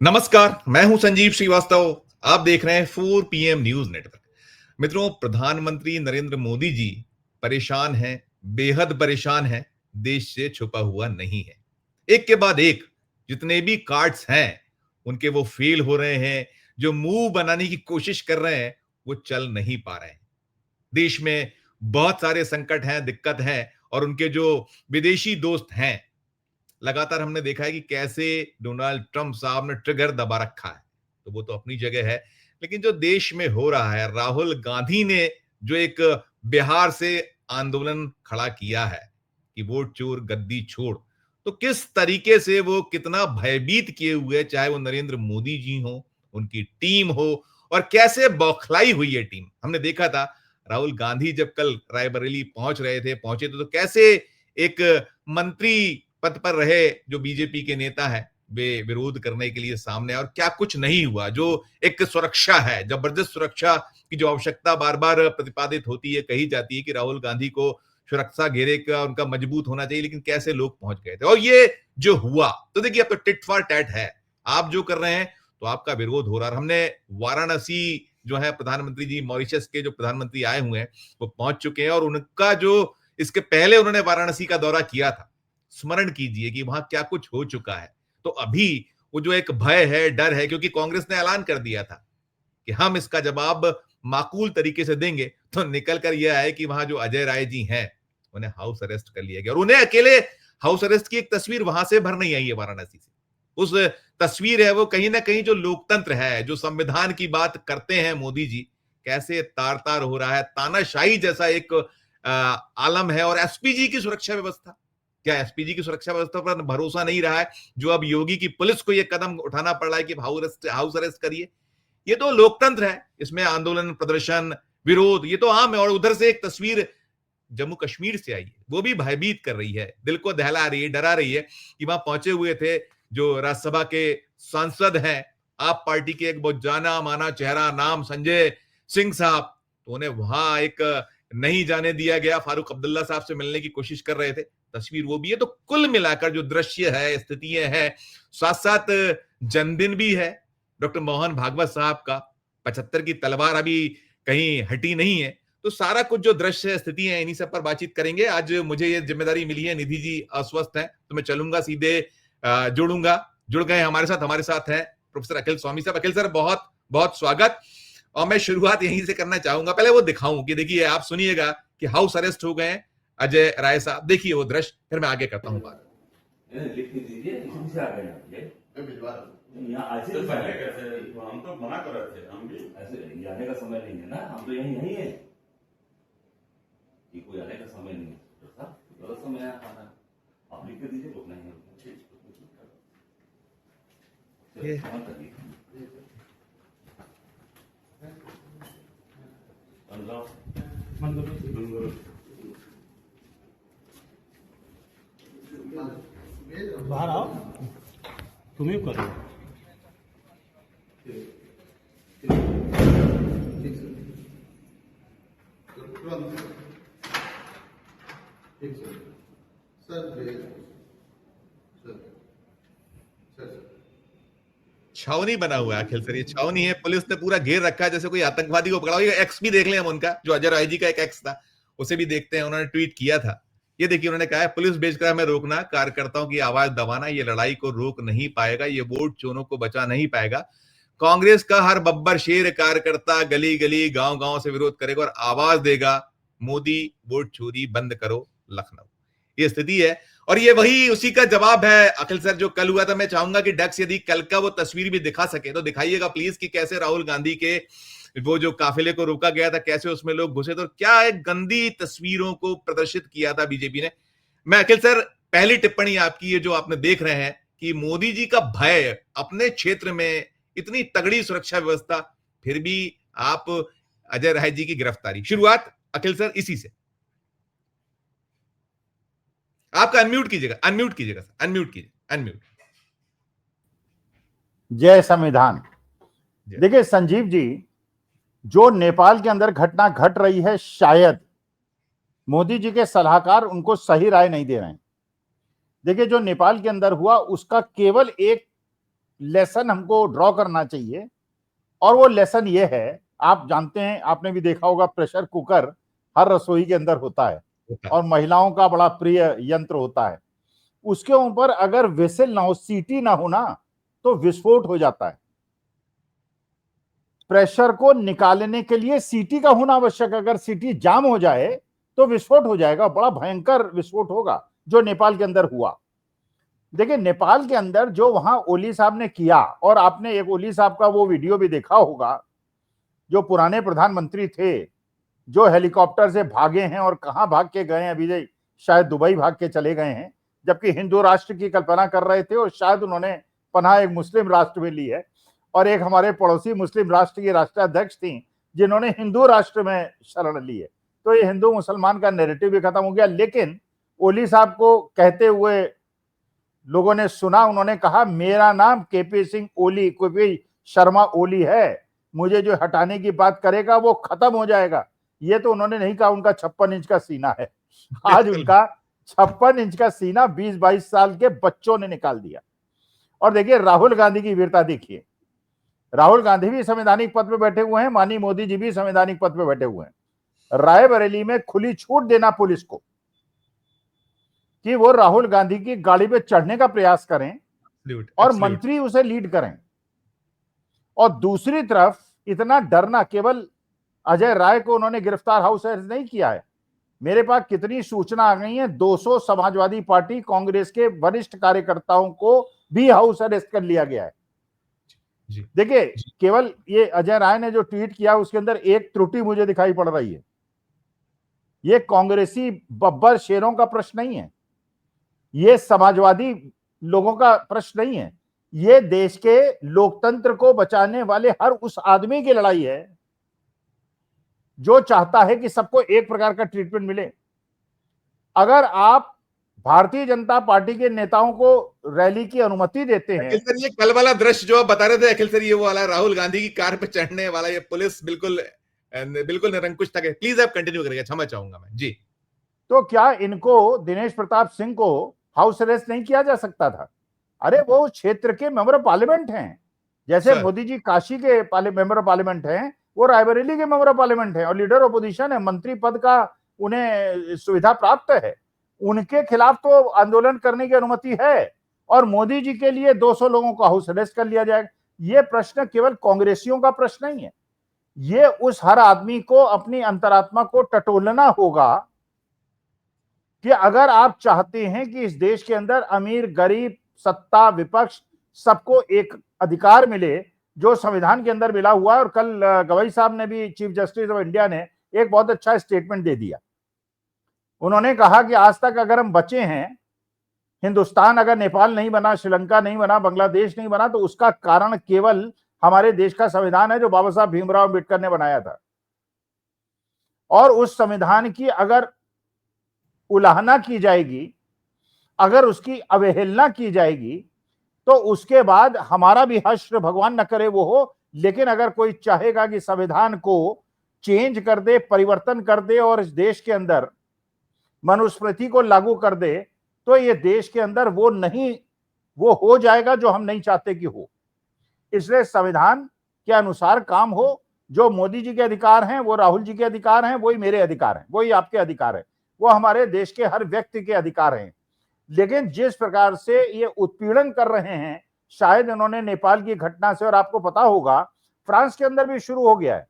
नमस्कार, मैं हूं संजीव श्रीवास्तव। आप देख रहे हैं 4 पीएम न्यूज नेटवर्क। मित्रों, प्रधानमंत्री नरेंद्र मोदी जी परेशान हैं, बेहद परेशान हैं, देश से छुपा हुआ नहीं है। एक के बाद एक जितने भी कार्ड्स हैं, उनके वो फेल हो रहे हैं। जो मूव बनाने की कोशिश कर रहे हैं, वो चल नहीं पा रहे हैं। देश में बहुत सारे संकट हैं, दिक्कत है और उनके जो विदेशी दोस्त हैं, लगातार हमने देखा है कि कैसे डोनाल्ड ट्रंप साहब ने ट्रिगर दबा रखा है। तो वो तो अपनी जगह है, लेकिन जो देश में हो रहा है, राहुल गांधी ने जो एक बिहार से आंदोलन खड़ा किया है कि वोट चोर गद्दी छोड़, तो किस तरीके से वो कितना भयभीत किए हुए, चाहे वो नरेंद्र मोदी जी हो, उनकी टीम हो, और कैसे बौखलाई हुई है टीम। हमने देखा था राहुल गांधी जब कल रायबरेली पहुंचे थे तो कैसे एक मंत्री पद पर रहे जो बीजेपी के नेता हैं, वे विरोध करने के लिए सामने और क्या कुछ नहीं हुआ। जो एक सुरक्षा है, जबरदस्त सुरक्षा की जो आवश्यकता बार बार प्रतिपादित होती है, कही जाती है कि राहुल गांधी को सुरक्षा घेरे का उनका मजबूत होना चाहिए, लेकिन कैसे लोग पहुंच गए थे और ये जो हुआ, तो देखिए अब तो टिट फॉर टैट है। आप जो कर रहे हैं तो आपका विरोध हो रहा है। हमने वाराणसी जो है, प्रधानमंत्री जी मॉरिशस के जो प्रधानमंत्री आए हुए हैं वो पहुंच चुके हैं और उनका जो इसके पहले उन्होंने वाराणसी का दौरा किया था, स्मरण कीजिए कि वहां क्या कुछ हो चुका है। तो अभी वो जो एक भय है, डर है, क्योंकि कांग्रेस ने ऐलान कर दिया था कि हम इसका जवाब माकूल तरीके से देंगे, तो निकल कर यह आए कि वहां जो अजय राय जी हैं, उन्हें हाउस अरेस्ट कर लिया गया और उन्हें अकेले हाउस अरेस्ट की एक तस्वीर वहां से भर नहीं आई है वाराणसी से। उस तस्वीर है वो कहीं ना कहीं जो लोकतंत्र है, जो संविधान की बात करते हैं मोदी जी, कैसे तार तार हो रहा है। तानाशाही जैसा एक आलम है। और एसपीजी की सुरक्षा व्यवस्था, क्या एसपीजी की सुरक्षा व्यवस्था पर भरोसा नहीं रहा है, जो अब योगी की पुलिस को यह कदम उठाना पड़ रहा है कि हाउस अरेस्ट करिए। ये तो लोकतंत्र है, इसमें आंदोलन, प्रदर्शन, विरोध ये तो आम है। और उधर से एक तस्वीर जम्मू कश्मीर से आई है, वो भी भयभीत कर रही है, दिल को दहला रही है, डरा रही है कि वहां पहुंचे हुए थे जो राज्यसभा के सांसद हैं, आप पार्टी के एक बहुत जाना माना चेहरा, नाम संजय सिंह साहब, तो उन्हें वहां एक नहीं जाने दिया गया। फारूक अब्दुल्ला साहब से मिलने की कोशिश कर रहे थे, तस्वीर वो भी है। तो कुल मिलाकर जो दृश्य है, स्थितियां हैं, साथ साथ जन्मदिन भी है डॉक्टर मोहन भागवत साहब का, 75 की तलवार अभी कहीं हटी नहीं है। तो सारा कुछ जो दृश्य स्थिति है, इन्हीं सब पर बातचीत करेंगे। आज मुझे ये जिम्मेदारी मिली है, निधि जी अस्वस्थ हैं तो मैं चलूंगा सीधे, जुड़ गए हमारे साथ है प्रोफेसर अखिल स्वामी साहब। अखिल सर, बहुत बहुत स्वागत। और मैं शुरुआत यहीं से करना चाहूंगा, पहले वो दिखाऊं कि देखिए, आप सुनिएगा कि हाउस अरेस्ट हो गए हैं अजय राय साहब। देखिए वो दृश्य, फिर मैं आगे करता हूं बात। लिख दीजिए, इसमें से आ गए मैं भिजवा रहा हूँ। यहाँ ऐसे तो पहले कैसे हम तो मना कर रहे थे, हम भी ऐसे आने का समय नहीं है ना, हम तो यही नहीं है, ये कोई आने का समय नहीं है, गलत समय है आना। आप लिख के दीजिए, रुकना है बाहर आओ, तुम्हें करो। छावनी बना हुआ है अखिल सर, ये छावनी है। पुलिस ने पूरा घेर रखा है, जैसे कोई आतंकवादी को पकड़ा हो। ये एक्स भी देख लें हम उनका, जो अजय राय जी का एक एक्स था, उसे भी देखते हैं। उन्होंने ट्वीट किया था, ये देखिए, उन्होंने कहा है पुलिस भेजकर हमें रोकना, कार्यकर्ताओं की आवाज दबाना ये लड़ाई को रोक नहीं पाएगा, ये वोट चोरों को बचा नहीं पाएगा। कांग्रेस का हर बब्बर शेर कार्यकर्ता गली गली गांव गांव से विरोध करेगा और आवाज देगा, मोदी वोट चोरी बंद करो लखनऊ। ये स्थिति है और ये वही उसी का जवाब है अखिल सर जो कल हुआ था। मैं चाहूंगा कि डक्स यदि कल का वो तस्वीर भी दिखा सके तो दिखाइएगा प्लीज, कि कैसे राहुल गांधी के वो जो काफिले को रोका गया था, कैसे उसमें लोग घुसे थे और क्या एक गंदी तस्वीरों को प्रदर्शित किया था बीजेपी ने। मैं अखिल सर, पहली टिप्पणी आपकी, ये जो आपने देख रहे हैं कि मोदी जी का भय, अपने क्षेत्र में इतनी तगड़ी सुरक्षा व्यवस्था, फिर भी आप अजय राय जी की गिरफ्तारी। शुरुआत अखिल सर इसी से। आपका अनम्यूट कीजिएगा सर, अनम्यूट। जय संविधान। देखिए संजीव जी, जो नेपाल के अंदर घटना घट रही है, शायद मोदी जी के सलाहकार उनको सही राय नहीं दे रहे हैं। देखिए, जो नेपाल के अंदर हुआ उसका केवल एक लेसन हमको ड्रॉ करना चाहिए, और वो लेसन ये है, आप जानते हैं, आपने भी देखा होगा, प्रेशर कुकर हर रसोई के अंदर होता है और महिलाओं का बड़ा प्रिय यंत्र होता है। उसके ऊपर अगर वेसल ना हो, सीटी ना हो ना, तो विस्फोट हो जाता है। प्रेशर को निकालने के लिए सीटी का होना आवश्यक है। अगर सीटी जाम हो जाए तो विस्फोट हो जाएगा, बड़ा भयंकर विस्फोट होगा, जो नेपाल के अंदर हुआ। देखिए, नेपाल के अंदर जो वहां ओली साहब ने किया, और आपने एक ओली साहब का वो वीडियो भी देखा होगा, जो पुराने प्रधानमंत्री थे, जो हेलीकॉप्टर से भागे हैं और कहां भाग के गए हैं, अभी शायद दुबई भाग के चले गए हैं, जबकि हिंदू राष्ट्र की कल्पना कर रहे थे, और शायद उन्होंने पनाह एक मुस्लिम राष्ट्र में ली है, और एक हमारे पड़ोसी मुस्लिम राष्ट्र की राष्ट्राध्यक्ष थी जिन्होंने हिंदू राष्ट्र में शरण ली है। तो ये हिंदू मुसलमान का नैरेटिव भी खत्म हो गया। लेकिन ओली साहब को कहते हुए लोगों ने सुना, उन्होंने कहा मेरा नाम केपी सिंह ओली, केपी शर्मा ओली है, मुझे जो हटाने की बात करेगा वो खत्म हो जाएगा। ये तो उन्होंने नहीं कहा, उनका 56 इंच का सीना है। आज उनका 56 इंच का सीना 20-22 साल के बच्चों ने निकाल दिया। और देखिए राहुल गांधी की वीरता देखिए, राहुल गांधी भी संवैधानिक पद पे बैठे हुए हैं, माननीय मोदी जी भी संवैधानिक पद पे बैठे हुए हैं। रायबरेली में खुली छूट देना पुलिस को कि वो राहुल गांधी की गाड़ी पे चढ़ने का प्रयास करें और मंत्री उसे लीड करें, और दूसरी तरफ इतना डरना, केवल अजय राय को उन्होंने गिरफ्तार हाउस अरेस्ट नहीं किया है, मेरे पास कितनी सूचना आ गई है, 200 समाजवादी पार्टी कांग्रेस के वरिष्ठ कार्यकर्ताओं को भी हाउस अरेस्ट कर लिया गया है। देखिए, केवल ये अजय राय ने जो ट्वीट किया उसके अंदर एक त्रुटि मुझे दिखाई पड़ रही है। ये कांग्रेसी बब्बर शेरों का प्रश्न नहीं है, ये समाजवादी लोगों का प्रश्न नहीं है, ये देश के लोकतंत्र को बचाने वाले हर उस आदमी की लड़ाई है जो चाहता है कि सबको एक प्रकार का ट्रीटमेंट मिले। अगर आप भारतीय जनता पार्टी के नेताओं को रैली की अनुमति देते हैं, अखिल सर ये कल वाला दृश्य जो आप बता रहे थे अखिल सर, ये वो वाला राहुल गांधी की कार पे चढ़ने वाला, ये पुलिस बिल्कुल निरंकुश था। प्लीज आप कंटिन्यू करिएगा, क्षमा चाहूंगा मैं जी। तो क्या इनको, दिनेश प्रताप सिंह को हाउस अरेस्ट नहीं किया जा सकता था? अरे वो क्षेत्र के मेंबर ऑफ पार्लियामेंट हैं, जैसे मोदी जी काशी के मेंबर ऑफ पार्लियामेंट हैं, वो रायबरेली के मेंबर ऑफ पार्लियामेंट हैं और लीडर ऑपोजिशन है, मंत्री पद का उन्हें सुविधा प्राप्त है। उनके खिलाफ तो आंदोलन करने की अनुमति है, और मोदी जी के लिए 200 लोगों को हाउस अरेस्ट कर लिया जाएगा। ये प्रश्न केवल कांग्रेसियों का प्रश्न नहीं है, ये उस हर आदमी को अपनी अंतरात्मा को टटोलना होगा कि अगर आप चाहते हैं कि इस देश के अंदर अमीर गरीब सत्ता विपक्ष सबको एक अधिकार मिले जो संविधान के अंदर मिला हुआ है। और कल गवाई साहब ने भी, चीफ जस्टिस ऑफ इंडिया ने एक बहुत अच्छा स्टेटमेंट दे दिया। उन्होंने कहा कि आज तक अगर हम बचे हैं, हिंदुस्तान अगर नेपाल नहीं बना, श्रीलंका नहीं बना, बांग्लादेश नहीं बना, तो उसका कारण केवल हमारे देश का संविधान है जो बाबा साहब भीमराव अम्बेडकर ने बनाया था। और उस संविधान की अगर उल्लंघना की जाएगी, अगर उसकी अवहेलना की जाएगी, तो उसके बाद हमारा भी हश्र, भगवान न करे वो हो, लेकिन अगर कोई चाहेगा कि संविधान को चेंज कर दे, परिवर्तन कर दे और इस देश के अंदर मनुस्मृति को लागू कर दे, तो ये देश के अंदर वो हो जाएगा जो हम नहीं चाहते कि हो। इसलिए संविधान के अनुसार काम हो। जो मोदी जी के अधिकार हैं, वो राहुल जी के अधिकार हैं, वही मेरे अधिकार हैं, वही आपके अधिकार है, वो हमारे देश के हर व्यक्ति के अधिकार हैं। लेकिन जिस प्रकार से ये उत्पीड़न कर रहे हैं, शायद इन्होंने नेपाल की घटना से, और आपको पता होगा फ्रांस के अंदर भी शुरू हो गया है।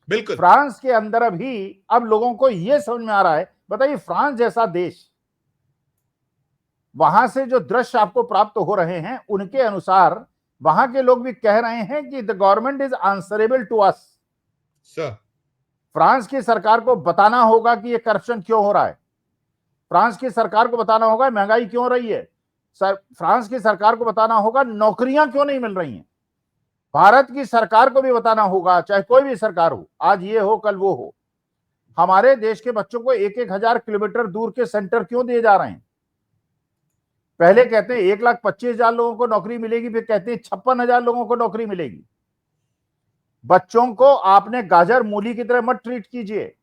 बिल्कुल, फ्रांस के अंदर अभी अब लोगों को यह समझ में आ रहा है। बताइए, फ्रांस जैसा देश, वहां से जो दृश्य आपको प्राप्त हो रहे हैं, उनके अनुसार वहां के लोग भी कह रहे हैं कि the government is answerable to us. France की सरकार को बताना होगा कि ये करप्शन क्यों हो रहा है, फ्रांस की सरकार को बताना होगा महंगाई क्यों हो रही है, फ्रांस की सरकार को बताना होगा नौकरियां क्यों नहीं मिल रही हैं, भारत की सरकार को भी बताना होगा, चाहे कोई भी सरकार हो, आज ये हो कल वो हो, हमारे देश के बच्चों को 1,000 किलोमीटर दूर के सेंटर क्यों दिए जा रहे हैं। पहले कहते हैं 1,25,000 लोगों को नौकरी मिलेगी, फिर कहते हैं 56,000 लोगों को नौकरी मिलेगी। बच्चों को आपने गाजर मूली की तरह मत ट्रीट कीजिए,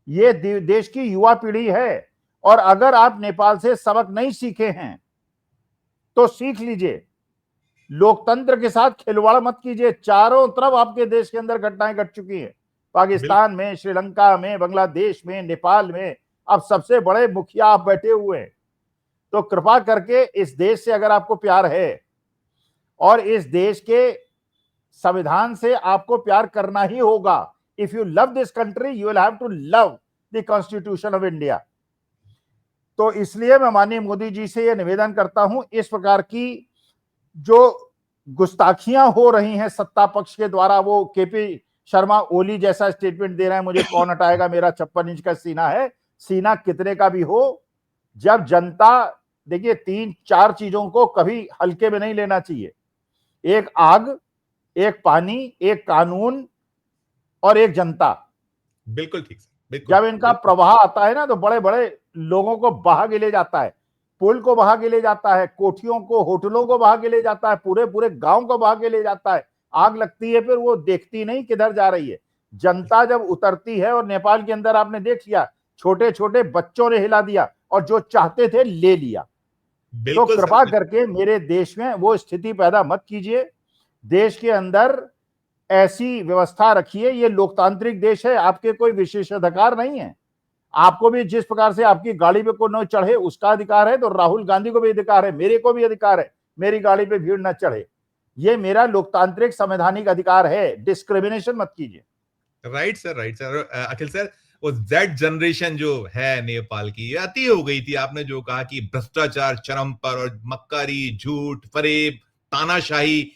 ये देश की युवा पीढ़ी है, और अगर आप नेपाल से सबक नहीं सीखे हैं तो सीख लीजिए। लोकतंत्र के साथ खिलवाड़ मत कीजिए। चारों तरफ आपके देश के अंदर घटनाएं घट चुकी हैं, पाकिस्तान में, श्रीलंका में, बांग्लादेश में, नेपाल में। अब सबसे बड़े मुखिया आप बैठे हुए हैं। तो कृपा करके इस देश से अगर आपको प्यार है और इस देश के संविधान से आपको प्यार करना ही होगा, if you love this country you will have to love the constitution of India. तो इसलिए मैं माननीय मोदी जी से यह निवेदन करता हूं, इस प्रकार की जो गुस्ताखियां हो रही हैं सत्ता पक्ष के द्वारा, वो केपी शर्मा ओली जैसा स्टेटमेंट दे रहे हैं, मुझे कौन हटाएगा, मेरा 56 इंच का सीना है। सीना कितने का भी हो, जब जनता, देखिए 3-4 चीजों को कभी हल्के में नहीं लेना चाहिए। एक आग, एक पानी, एक कानून और एक जनता। बिल्कुल ठीक सर, बिल्कुल। जब इनका प्रवाह आता है ना तो बड़े बड़े लोगों को बहा के ले जाता है, पुल को बहा के ले जाता है, कोठियों को, होटलों को बहा के ले जाता है, पूरे पूरे गांव को बहा के ले जाता है। आग लगती है, फिर वो देखती नहीं किधर जा रही है। जनता जब उतरती है, और नेपाल के अंदर आपने देख लिया, छोटे छोटे बच्चों ने हिला दिया और जो चाहते थे ले लिया। तो कृपा करके मेरे देश में वो स्थिति पैदा मत कीजिए। देश के अंदर ऐसी व्यवस्था रखिए, ये लोकतांत्रिक देश है, आपके कोई विशेषाधिकार नहीं है। आपको भी जिस प्रकार से आपकी गाड़ी पे कोई न चढ़े उसका अधिकार है, तो राहुल गांधी को भी अधिकार है, मेरे को भी अधिकार है, मेरी गाड़ी पे भीड़ न चढ़े। ये मेरा लोकतांत्रिक संवैधानिक अधिकार है, डिस्क्रिमिनेशन मत कीजिए। Right sir, right sir. Akhil sir, वो जेड जनरेशन जो है नेपाल की, ये अति हो गई थी। आपने जो कहा कि भ्रष्टाचार चरम पर, और मक्कारी, झूठ, फरेब, तानाशाही,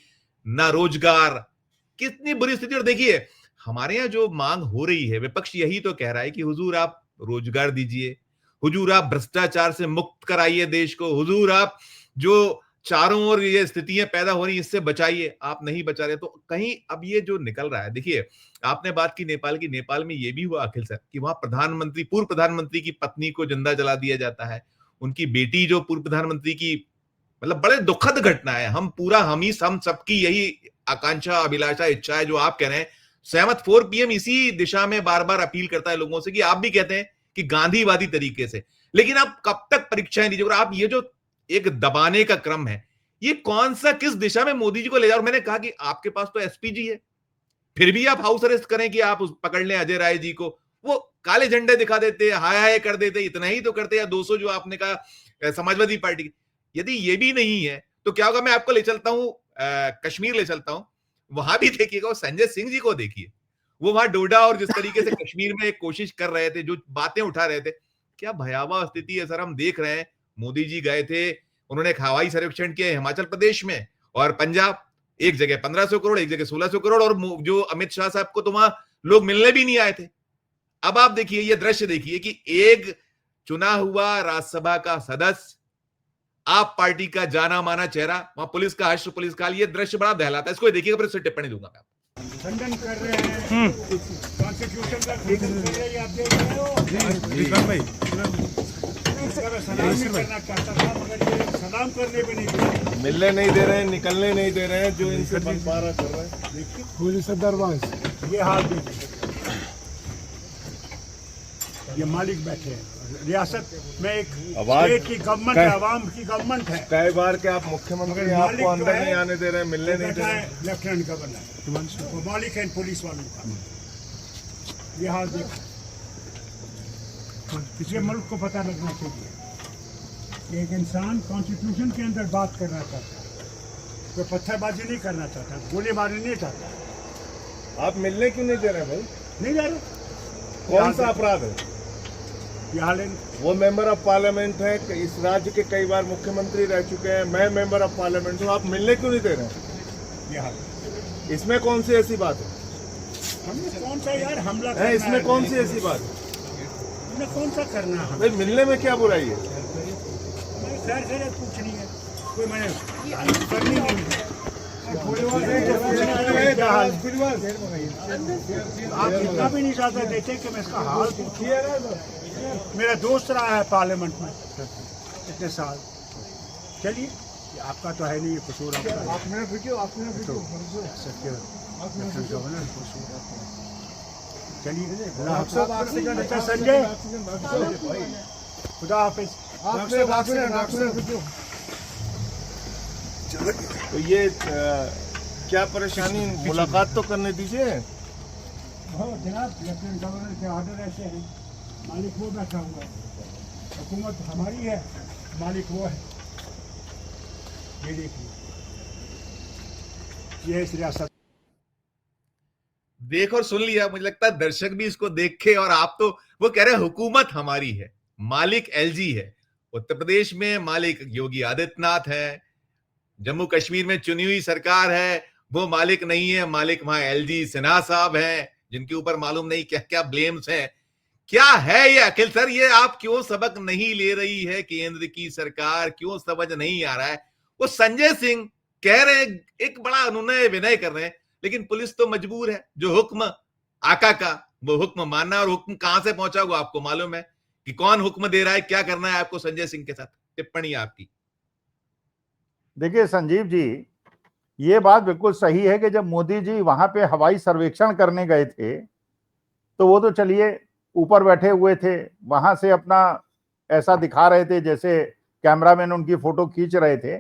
ना रोजगार, कितनी बुरी स्थिति। और देखिए हमारे यहाँ जो मांग हो रही है, विपक्ष यही तो कह रहा है कि हुजूर आप रोजगार दीजिए, हुजूर आप भ्रष्टाचार से मुक्त कराइए देश को, हुजूर आप जो चारों ओर ये स्थितियां पैदा हो रही है इससे बचाइए। आप नहीं बचा रहे, तो कहीं अब ये जो निकल रहा है, देखिए आपने बात की नेपाल की, नेपाल में ये भी हुआ अखिल सर कि वहां प्रधानमंत्री, पूर्व प्रधानमंत्री की पत्नी को जिंदा जला दिया जाता है, उनकी बेटी जो पूर्व प्रधानमंत्री की, मतलब बड़े दुखद घटना है। हम सबकी यही आकांक्षा, अभिलाषा, इच्छा है जो आप कह रहे हैं, सहमत। 4 PM इसी दिशा में बार बार अपील करता है लोगों से कि आप भी कहते हैं कि गांधीवादी तरीके से, लेकिन आप कब तक परीक्षाएं दीजिए। और आप ये जो एक दबाने का क्रम है, ये कौन सा, किस दिशा में मोदी जी को ले जाओ। मैंने कहा कि आपके पास तो एसपीजी है, फिर भी आप हाउस अरेस्ट करें कि आप पकड़ लें अजय राय जी को। वो काले झंडे दिखा देते, हाय हाय कर देते, इतना ही तो करते, या 200 जो आपने कहा समाजवादी पार्टी की। यदि ये भी नहीं है तो क्या होगा, मैं आपको ले चलता हूं कश्मीर ले चलता हूं, वहां भी देखिएगा, वो संजय सिंह जी को देखिए, वो वहां डोडा और जिस तरीके से कश्मीर में एक कोशिश कर रहे थे, जो बातें उठा रहे थे, क्या भयावह स्थिति है सर। हम देख रहे हैं, मोदी जी गए थे, उन्होंने एक हवाई सर्वेक्षण किया हिमाचल प्रदेश में और पंजाब, एक जगह 1500 करोड़, एक जगह 1600 करोड़, और जो अमित शाह साहब को तो वहां लोग मिलने भी नहीं आए थे। अब आप देखिए ये दृश्य देखिए कि एक चुना हुआ राज्यसभा का सदस्य, आप पार्टी का जाना माना चेहरा, वहां पुलिस का हश्र, पुलिस काल, ये दृश्य बड़ा दहलाता है। इसको देखिएगा, फिर इससे टिप्पणी दूंगा मैं। खंडन कर रहे हैं कॉन्स्टिट्यूशन का, खंडन कर रहे हैं, आप देख रहे हो। भाई सलाम नहीं करना चाहता था, मगर ये सलाम करने पे नहीं दे रहे, मिलने नहीं दे रहे हैं, निकलने नहीं दे रहे हैं, जो इनसे बंटवारा कर रहे हैं। देखिए पुलिस दरबार, ये हाल देखिए, ये मालिक बैठे हैं। रियासत में एक स्टेट की गवर्नमेंट है, आवाम की गवर्नमेंट है। कई बार के आप मुख्यमंत्री आपको अंदर नहीं आने दे रहे हैं, मिलने नहीं दे रहे हैं। लेफ्टिनेंट गवर्नर वो मालिक है पुलिस वालों का। ये हाल देखो, पिछले मुल्क को पता लगना चाहिए, एक इंसान कॉन्स्टिट्यूशन के अंदर बात करना चाहता है, कोई पत्थरबाजी नहीं करना चाहता, गोलीबारी नहीं चाहता। आप मिलने क्यों नहीं दे रहे भाई? नहीं जा रहे। कौन सा अपराध है? वो मेंबर ऑफ पार्लियामेंट है, इस राज्य के कई बार मुख्यमंत्री रह चुके हैं, मैं मेंबर ऑफ पार्लियामेंट हूँ, आप मिलने क्यों नहीं दे रहे हैं? इसमें कौन सी ऐसी बात है? हमने कौन सा यार हमला है, इसमें कौन सी ऐसी बात है? हमने कौन सा करना है? भाई मिलने में क्या बुराई है? खैर खैर पूछनी है, कोई मैंने करनी नहीं है। आप इतना भी नहीं चाहते देते कि मैं इसका हाल पूछूं। मेरा दोस्त रहा है पार्लियामेंट में इतने साल। चलिए, आपका तो है नहीं ये कसूर, चलिए। अच्छा संजय, खुदा हाफिज। तो ये क्या परेशानी, मुलाकात तो करने दीजिए। जनाब लेफ्टिनेंट गवर्नर के ऑर्डर ऐसे हैं, मालिक वो बैठा हुआ है, हुकूमत हमारी है, मालिक वो है। ये देखिए, ये इस रियासत देख और सुन लिया। मुझे लगता है दर्शक भी इसको देखे, और आप तो वो कह रहे हैं हुकूमत हमारी है, मालिक एलजी है। उत्तर प्रदेश में मालिक योगी आदित्यनाथ है, जम्मू कश्मीर में चुनी हुई सरकार है, वो मालिक नहीं है, मालिक वहां एलजी सिन्हा साहब हैं, जिनके ऊपर मालूम नहीं क्या क्या ब्लेम्स हैं। क्या है ये अखिल सर, ये आप क्यों सबक नहीं ले रही है केंद्र की सरकार, क्यों समझ नहीं आ रहा है? वो संजय सिंह कह रहे हैं, एक बड़ा अनुनय विनय कर रहे हैं, लेकिन पुलिस तो मजबूर है, जो हुक्म आका का वो हुक्म मानना है। और हुक्म कहां से पहुंचा हुआ आपको मालूम है कि कौन हुक्म दे रहा है, क्या करना है आपको संजय सिंह के साथ? टिप्पणी आपकी। देखिए संजीव जी, ये बात बिल्कुल सही है कि जब मोदी जी वहां पे हवाई सर्वेक्षण करने गए थे तो वो तो चलिए ऊपर बैठे हुए थे, वहां से अपना ऐसा दिखा रहे थे जैसे कैमरामैन उनकी फोटो खींच रहे थे,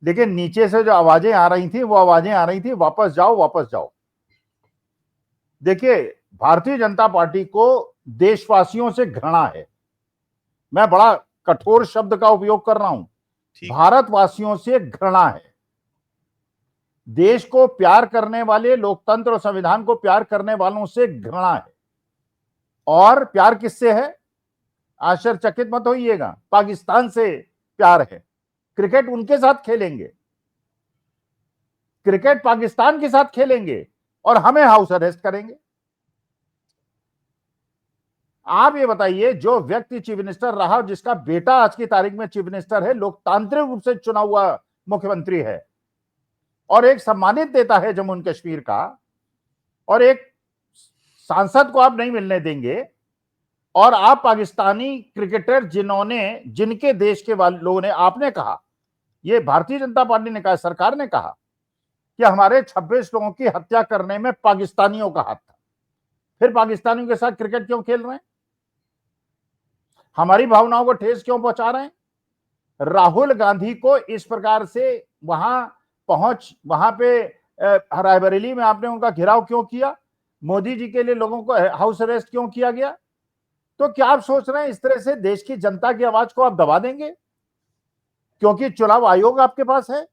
लेकिन नीचे से जो आवाजें आ रही थी वो आवाजें आ रही थी वापस जाओ वापस जाओ। देखिए, भारतीय जनता पार्टी को देशवासियों से घृणा है, मैं बड़ा कठोर शब्द का उपयोग कर रहा हूं, भारतवासियों से घृणा है। देश को प्यार करने वाले, लोकतंत्र और संविधान को प्यार करने वालों से घृणा है। और प्यार किससे है? आश्चर्यचकित मत होइएगा, पाकिस्तान से प्यार है। क्रिकेट उनके साथ खेलेंगे, क्रिकेट पाकिस्तान के साथ खेलेंगे और हमें हाउस अरेस्ट करेंगे। आप ये बताइए, जो व्यक्ति चीफ मिनिस्टर रहा, जिसका बेटा आज की तारीख में चीफ मिनिस्टर है, लोकतांत्रिक रूप से चुना हुआ मुख्यमंत्री है और एक सम्मानित नेता है जम्मू एंड कश्मीर का, और एक सांसद को आप नहीं मिलने देंगे, और आप पाकिस्तानी क्रिकेटर जिनके देश के लोगों ने, आपने कहा, ये भारतीय जनता पार्टी ने कहा, सरकार ने कहा कि हमारे 26 लोगों की हत्या करने में पाकिस्तानियों का हाथ था, फिर पाकिस्तानियों के साथ क्रिकेट क्यों खेल रहे हैं? हमारी भावनाओं को ठेस क्यों पहुंचा रहे हैं? राहुल गांधी को इस प्रकार से वहां पे रायबरेली में आपने उनका घेराव क्यों किया? मोदी जी के लिए लोगों को हाउस अरेस्ट क्यों किया गया? तो क्या आप सोच रहे हैं इस तरह से देश की जनता की आवाज को आप दबा देंगे? क्योंकि चुनाव आयोग आपके पास है,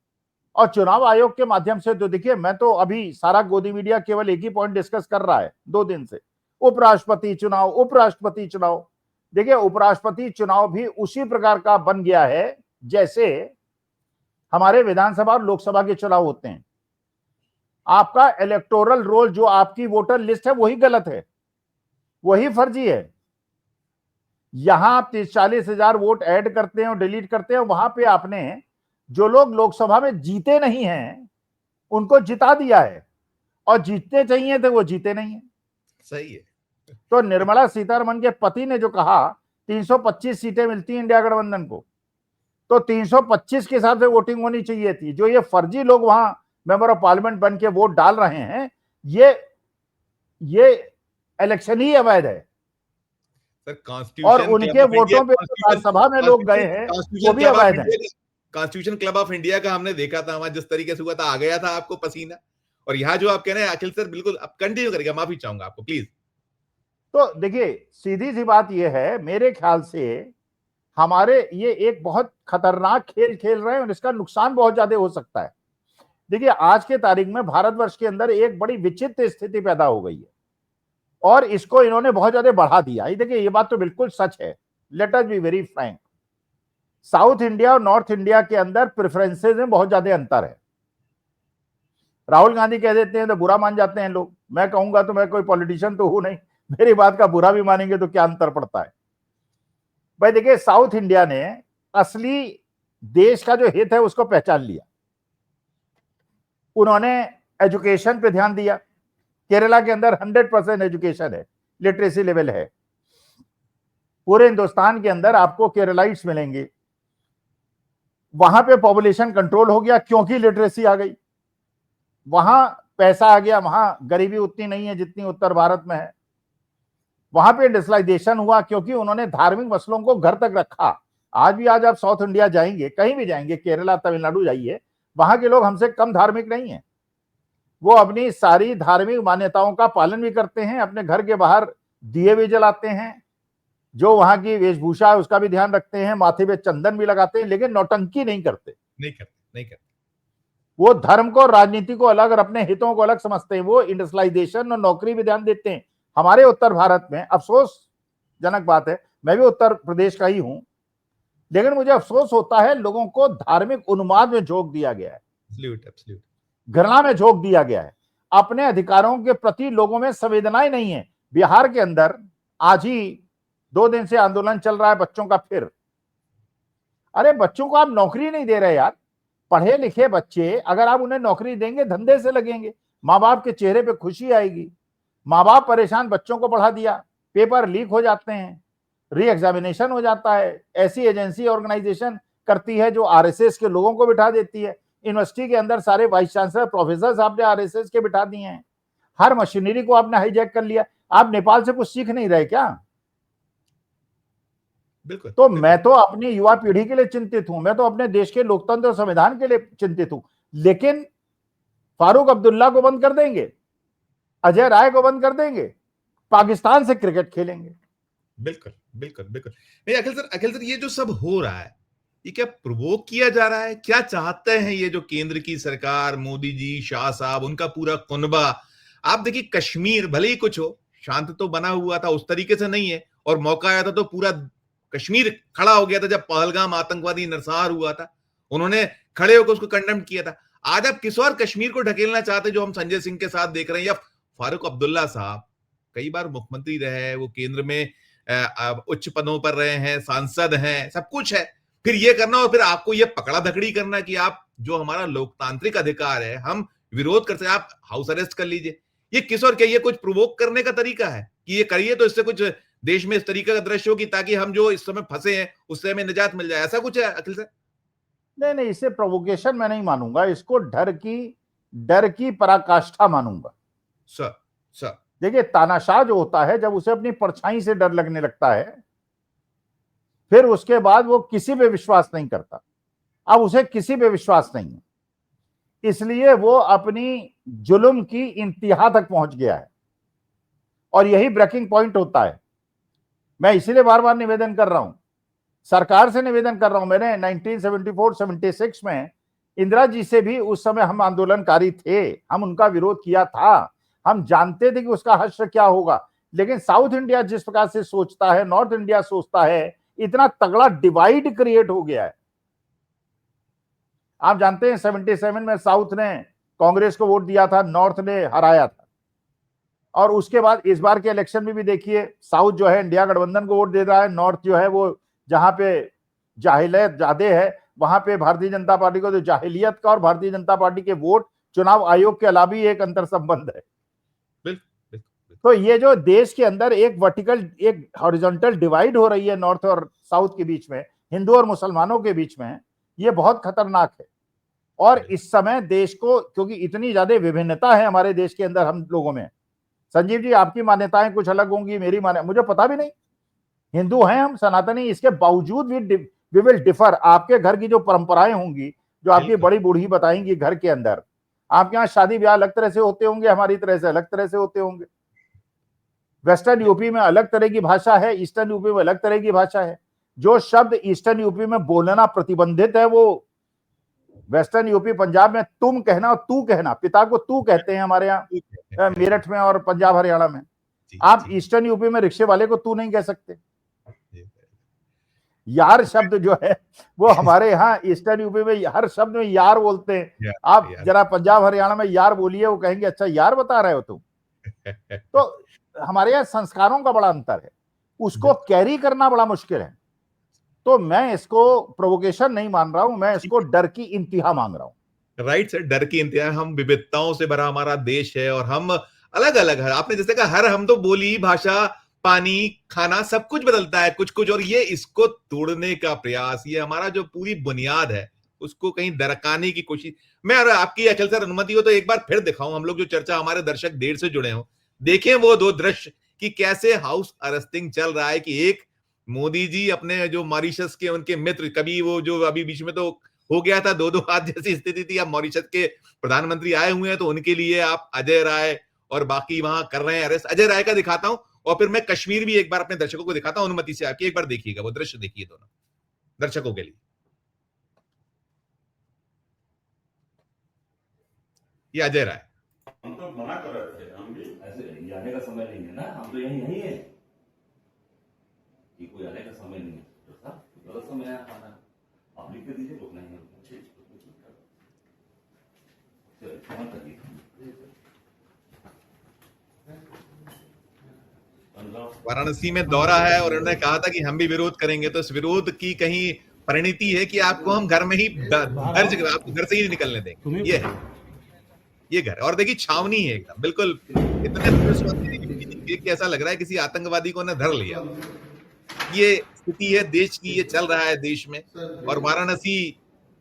और चुनाव आयोग के माध्यम से, तो देखिए, मैं तो अभी सारा गोदी मीडिया केवल एक ही पॉइंट डिस्कस कर रहा है 2 दिन से, उपराष्ट्रपति चुनाव, उपराष्ट्रपति चुनाव। देखिए, उपराष्ट्रपति चुनाव भी उसी प्रकार का बन गया है जैसे हमारे विधानसभा और लोकसभा के चुनाव होते हैं। आपका इलेक्टोरल रोल, जो आपकी वोटर लिस्ट है, वही गलत है, वही फर्जी है। यहां आप 30-40 हजार वोट ऐड करते हैं और डिलीट करते हैं, वहां पे आपने जो लोग लोकसभा में जीते नहीं हैं उनको जिता दिया है, और जीतने चाहिए थे वो जीते नहीं है। सही है। तो निर्मला सीतारमण के पति ने जो कहा 325 सीटें मिलती हैं इंडिया गठबंधन को, तो 325 के हिसाब से वोटिंग होनी चाहिए थी। जो ये फर्जी लोग वहां मेंबर ऑफ पार्लियामेंट बन के वोट डाल रहे हैं, ये इलेक्शन ही अवैध है। और उनके वोटों पे राज्यसभा में लोग गए हैं, वो भी अवैध है। कॉन्स्टिट्यूशन क्लब ऑफ इंडिया का हमने देखा था, वहां जिस तरीके से हुआ था, आ गया था आपको पसीना। और यहाँ जो आप कह रहे हैं अखिल सर, बिल्कुल अब कंटिन्यू करेगा, माफी चाहूंगा आपको प्लीज। तो देखिए, सीधी सी बात यह है, मेरे ख्याल से हमारे ये एक बहुत खतरनाक खेल खेल रहे हैं और इसका नुकसान बहुत ज्यादा हो सकता है। देखिए, आज के तारीख में भारतवर्ष के अंदर एक बड़ी विचित्र स्थिति पैदा हो गई है और इसको इन्होंने बहुत ज्यादा बढ़ा दिया। देखिए, ये बात तो बिल्कुल सच है, let us be very Frank. South India और नॉर्थ इंडिया के अंदर प्रेफरेंसेस में बहुत ज्यादा अंतर है। राहुल गांधी कह देते हैं तो बुरा मान जाते हैं लोग, मैं कहूंगा तो मैं कोई पॉलिटिशियन तो हूं नहीं, मेरी बात का बुरा भी मानेंगे तो क्या अंतर पड़ता है भाई? देखिए, साउथ इंडिया ने असली देश का जो हित है उसको पहचान लिया, उन्होंने एजुकेशन पे ध्यान दिया। केरला के अंदर 100% एजुकेशन है, लिटरेसी लेवल है। पूरे हिंदुस्तान के अंदर आपको केरलाइट्स मिलेंगे। वहां पे पॉपुलेशन कंट्रोल हो गया क्योंकि लिटरेसी आ गई, वहां पैसा आ गया, वहां गरीबी उतनी नहीं है जितनी उत्तर भारत में है। वहां पे इंडस्ट्रियलाइजेशन हुआ क्योंकि उन्होंने धार्मिक मसलों को घर तक रखा। आज आप साउथ इंडिया जाएंगे, कहीं भी जाएंगे, केरला, तमिलनाडु जाइए, वहां के लोग हमसे कम धार्मिक नहीं है। वो अपनी सारी धार्मिक मान्यताओं का पालन भी करते हैं, अपने घर के बाहर दिए भी जलाते हैं, जो वहां की वेशभूषा है उसका भी ध्यान रखते हैं, माथे पे चंदन भी लगाते हैं, लेकिन नौटंकी नहीं करते। नहीं करते। वो धर्म को, राजनीति को अलग और अपने हितों को अलग समझते हैं। वो इंडस्ट्रियलाइजेशन और नौकरी भी ध्यान देते हैं। हमारे उत्तर भारत में अफसोसजनक बात है, मैं भी उत्तर प्रदेश का ही हूं, लेकिन मुझे अफसोस होता है लोगों को धार्मिक उन्माद में झोंक दिया गया है, एब्सोल्यूट घृणा में झोंक दिया गया है। अपने अधिकारों के प्रति लोगों में संवेदनाएं नहीं है। बिहार के अंदर आज ही 2 दिन से आंदोलन चल रहा है बच्चों का फिर। अरे बच्चों को आप नौकरी नहीं दे रहे यार। पढ़े लिखे बच्चे अगर आप उन्हें नौकरी देंगे, धंधे से लगेंगे, माँ बाप के चेहरे पे खुशी आएगी। माँ बाप परेशान, बच्चों को पढ़ा दिया, पेपर लीक हो जाते हैं, री एग्जामिनेशन हो जाता है। ऐसी एजेंसी ऑर्गेनाइजेशन करती है जो आरएसएस के लोगों को बिठा देती है। यूनिवर्सिटी के अंदर सारे वाइस चांसलर, प्रोफेसर आपने आरएसएस के बिठा दिए हैं। हर मशीनरी को आपने हाईजैक कर लिया। आप नेपाल से कुछ सीख नहीं रहे क्या? बिल्कुल। तो मैं तो अपनी युवा पीढ़ी के लिए चिंतित हूं, मैं तो अपने देश के लोकतंत्र और संविधान के लिए चिंतित हूं। लेकिन फारूक अब्दुल्ला को बंद कर देंगे, अजय राय को बंद कर देंगे, पाकिस्तान से क्रिकेट खेलेंगे। बिल्कुल। नहीं अखिल सर ये जो सब हो रहा है, ये क्या प्रोवोक किया जा रहा है? क्या चाहते हैं ये जो केंद्र की सरकार, मोदी जी, शाह साहब, उनका पूरा कुनबा? आप देखिए कश्मीर भले ही कुछ हो, शांत तो बना हुआ था, उस तरीके से नहीं है। और मौका आया था तो पूरा कश्मीर खड़ा हो गया था जब पहलगाम आतंकवादी नरसंहार हुआ था, उन्होंने खड़े होकर उसको कंडेम किया था। आज आप किस और कश्मीर को ढकेलना चाहते जो हम संजय सिंह के साथ देख रहे हैं? या फारूक अब्दुल्ला साहब कई बार मुख्यमंत्री रहे, वो केंद्र में उच्च पदों पर रहे हैं, सांसद हैं, सब कुछ है, फिर ये करना और फिर आपको ये पकड़ा धकड़ी करना कि आप जो हमारा लोकतांत्रिक अधिकार है हम विरोध करते हैं, आप हाउस अरेस्ट कर लीजिए। ये किस और क्या, ये कुछ प्रोवोक करने का तरीका है कि ये करिए तो इससे कुछ देश में इस तरीके का दृश्य हो कि ताकि हम जो इस समय फंसे हैं उससे हमें निजात मिल जाए, ऐसा कुछ है अखिल सर? नहीं, इसे प्रोवोकेशन मैं नहीं मानूंगा, इसको डर की पराकाष्ठा मानूंगा। सर देखिए तानाशाह जो होता है, जब उसे अपनी परछाई से डर लगने लगता है, फिर उसके बाद वो किसी पे विश्वास नहीं करता। अब उसे किसी पे विश्वास नहीं है, इसलिए वो अपनी जुल्म की इंतहा तक पहुंच गया है और यही ब्रेकिंग पॉइंट होता है। मैं इसीलिए बार बार निवेदन कर रहा हूं, सरकार से निवेदन कर रहा हूं। मैंने 1974-76 में इंदिरा जी से भी, उस समय हम आंदोलनकारी थे, हम उनका विरोध किया था, हम जानते थे कि उसका हश्र क्या होगा। लेकिन साउथ इंडिया जिस प्रकार से सोचता है, नॉर्थ इंडिया सोचता है, इतना तगड़ा डिवाइड क्रिएट हो गया है। आप जानते हैं 77 में साउथ ने कांग्रेस को वोट दिया था, नॉर्थ ने हराया था। और उसके बाद इस बार के इलेक्शन में भी देखिए, साउथ जो है इंडिया गठबंधन को वोट दे रहा है, नॉर्थ जो है वो जहां पे जाहिलियत ज्यादा है वहां पे भारतीय जनता पार्टी को, तो जाहिलियत का और भारतीय जनता पार्टी के वोट चुनाव आयोग के अलावा एक अंतर संबंध है। तो ये जो देश के अंदर एक वर्टिकल, एक हॉरिजॉन्टल डिवाइड हो रही है नॉर्थ और साउथ के बीच में, हिंदू और मुसलमानों के बीच में, ये बहुत खतरनाक है। और इस समय देश को, क्योंकि इतनी ज्यादा विभिन्नता है हमारे देश के अंदर हम लोगों में, संजीव जी आपकी मान्यताएं कुछ अलग होंगी, मेरी मुझे पता भी नहीं, हिंदू हैं हम, सनातनी, इसके बावजूद वी विल डिफर। आपके घर की जो परंपराएं होंगी, जो आपकी बड़ी बूढ़ी बताएंगी घर के अंदर, आपके यहाँ शादी ब्याह अलग तरह से होते होंगे, हमारी तरह से अलग तरह से होते होंगे। वेस्टर्न यूपी में अलग तरह की भाषा है, ईस्टर्न यूपी में अलग तरह की भाषा है। जो शब्द ईस्टर्न यूपी में बोलना प्रतिबंधित है, वो वेस्टर्न यूपी पंजाब में तुम कहना और तू कहना, पिता को तू कहते हैं हमारे यहाँ मेरठ में और पंजाब हरियाणा में। आप ईस्टर्न यूपी में रिक्शे वाले को तू नहीं कह सकते। यार शब्द जो है वो हमारे यहाँ ईस्टर्न यूपी में हर शब्द में यार बोलते हैं। आप जरा पंजाब हरियाणा में यार बोलिए, वो कहेंगे अच्छा यार बता रहे हो तुम। तो हमारे यहाँ संस्कारों का बड़ा अंतर है, उसको कैरी करना बड़ा मुश्किल है। तो मैं इसको प्रोवोकेशन नहीं मान रहा हूं, मैं इसको डर की इंतहा मांग रहा हूं। राइट सर, डर की इंतहा। हम विविधताओं से भरा हमारा देश है और हम अलग अलग है। आपने जैसे कहा, हर हम तो बोली, भाषा, पानी, खाना सब कुछ बदलता है कुछ कुछ, और ये इसको तोड़ने का प्रयास, ये हमारा जो पूरी बुनियाद है उसको कहीं दरकाने की कोशिश। मैं अगर आपकी अखिल सर अनुमति हो तो एक बार फिर दिखाऊं, हम लोग जो चर्चा, हमारे दर्शक देर से जुड़े हों, देखें वो 2 दृश्य कि कैसे हाउस अरेस्टिंग चल रहा है। कि एक मोदी जी अपने जो मॉरिशस के उनके मित्र, कभी वो जो अभी बीच में तो हो गया था 2-2 हाथ जैसी स्थिति थी। अब मॉरिशस के प्रधानमंत्री आए हुए हैं तो उनके लिए आप अजय राय और बाकी वहां कर रहे हैं अरेस्ट। अजय राय का दिखाता हूं और फिर मैं कश्मीर भी एक बार अपने दर्शकों को दिखाता हूं, अनुमति से आपकी एक बार देखिएगा, वो दृश्य देखिए दोनों दर्शकों के लिए। ये अजय राय। हम तो मना कर रहे थे, हम भी ऐसे आने का समय नहीं है ना, हम तो यही है, ये कोई आने का समय नहीं है। तो साहब गलत समय है आना, आप लिख के दीजिए, रोकना है करिए। वाराणसी में दौरा है और उन्होंने कहा था कि हम भी विरोध करेंगे, तो इस विरोध की कहीं परिणति है कि आपको हम घर में ही आपको घर से ही निकलने देंगे। ये है ये घर, और देखिए छावनी है एकदम बिल्कुल, इतने कि ऐसा लग रहा है किसी आतंकवादी को ने धर लिया। ये स्थिति है देश की, ये चल रहा है देश में। और वाराणसी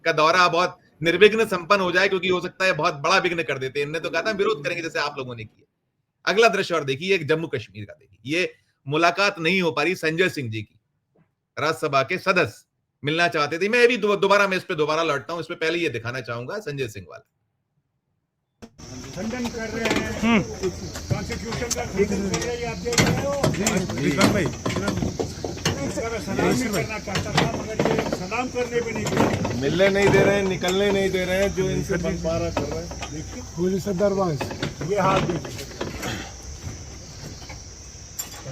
का दौरा बहुत निर्विघ्न संपन्न हो जाए, क्योंकि हो सकता है बहुत बड़ा विघ्न कर देते हैं। इन्होंने तो कहा था विरोध करेंगे जैसे आप लोगों ने किया। अगला दृश्य और देखिए, एक जम्मू कश्मीर का देखिए, ये मुलाकात नहीं हो पा रही संजय सिंह जी की, राज्यसभा के सदस्य मिलना चाहते थे। मैं भी दोबारा मैं इस पे दोबारा लौटता हूं, इस पे पहले ये दिखाना चाहूंगा संजय सिंह वाला। खंडन कर रहे हैं कॉन्स्टिट्यूशन का, खंडन कर रहे हैं, आप देख रहे हो। सलाम करना चाहता था मगर ये सलाम करने भी नहीं दिया, मिलने नहीं दे रहे हैं, निकलने नहीं दे रहे हैं, जो इनसे बंटवारा कर रहे हैं। देखिए पुलिस दरबार ये हाल देखिए,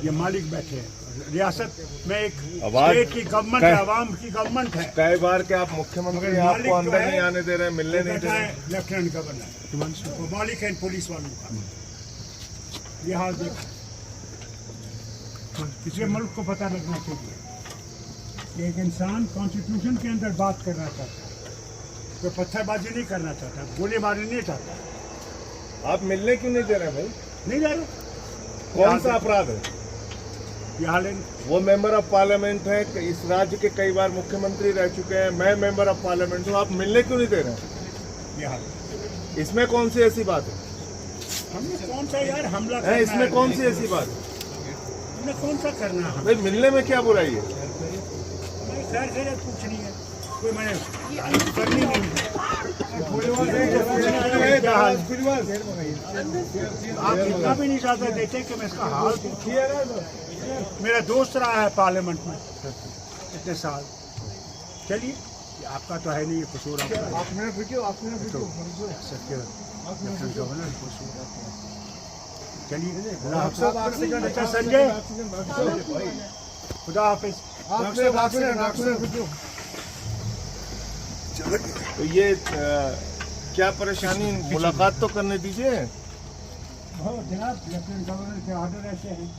ये मालिक बैठे हैं। रियासत में एक स्टेट की गवर्नमेंट है, आवाम की गवर्नमेंट है। कई बार के आप मुख्यमंत्री आपको अंदर नहीं आने दे रहे हैं, मिलने नहीं दे रहे हैं। लेफ्टिनेंट गवर्नर वो मालिक है पुलिस वालों का। ये हाल देखो, पिछले मुल्क को पता लगना चाहिए कि एक इंसान कॉन्स्टिट्यूशन के अंदर बात करना चाहता है, कोई पत्थरबाजी नहीं करना चाहता, गोलीबारी नहीं चाहता। आप मिलने क्यों नहीं दे रहे हैं भाई? नहीं जा रहे, कौन सा अपराध है? वो मेंबर ऑफ पार्लियामेंट है, इस राज्य के कई बार मुख्यमंत्री रह चुके हैं, मैं मेंबर ऑफ पार्लियामेंट हूँ, आप मिलने क्यों नहीं दे रहे हैं? इसमें कौन सी ऐसी बात है? हमने कौन सा यार हमला है, इसमें कौन सी ऐसी बात है? हमने कौन सा करना है? भाई मिलने में क्या बुराई है? खैर खैर पूछनी है, कोई मैंने करनी नहीं है। आप इतना भी नहीं चाहते देखे कि मैं इसका हाल मेरा दोस्त रहा है पार्लियामेंट में इतने साल। चलिए आपका तो है नहीं ये कसूर, चलिए। अच्छा संजय, खुदा हाफिज। तो ये क्या परेशानी, मुलाकात तो करने दीजिए। जनाब लेफ्टिनेंट गवर्नर के ऑर्डर ऐसे हैं,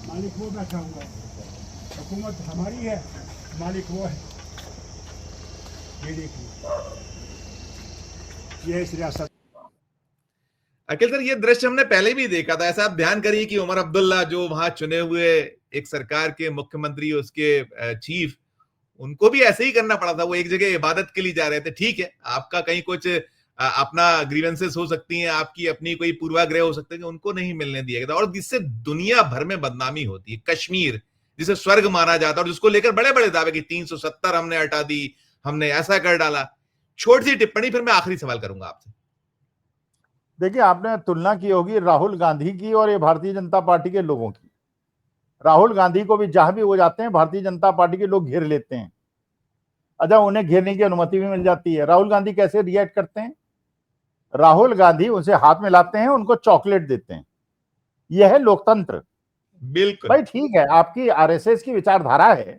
मालिक वो बैठा हुआ है, हुकूमत हमारी है, मालिक वो है। ये देखिए, ये इस रियासत। अखिल सर, ये दृश्य हमने पहले भी देखा था। ऐसा आप ध्यान करिए कि उमर अब्दुल्ला जो वहां चुने हुए एक सरकार के मुख्यमंत्री, उसके चीफ, उनको भी ऐसे ही करना पड़ा था। वो एक जगह इबादत के लिए जा रहे थे। ठीक है, आपका कहीं कुछ अपना ग्रीवेंसेस हो सकती हैं, आपकी अपनी कोई पूर्वाग्रह हो सकते हैं, कि उनको नहीं मिलने दिया गया था। और जिससे दुनिया भर में बदनामी होती है। कश्मीर जिसे स्वर्ग माना जाता है और जिसको लेकर बड़े बड़े दावे कि 370 हमने हटा दी, हमने ऐसा कर डाला। छोटी सी टिप्पणी, फिर मैं आखिरी सवाल करूंगा आपसे। देखिए, आपने तुलना की होगी राहुल गांधी की और ये भारतीय जनता पार्टी के लोगों की। राहुल गांधी को भी जहां भी वो जाते हैं भारतीय जनता पार्टी के लोग घेर लेते हैं। अच्छा, उन्हें घेरने की अनुमति भी मिल जाती है। राहुल गांधी कैसे रिएक्ट करते हैं? राहुल गांधी उनसे हाथ मिलाते हैं, उनको चॉकलेट देते हैं। यह है लोकतंत्र। बिल्कुल भाई ठीक है, आपकी आरएसएस की विचारधारा है,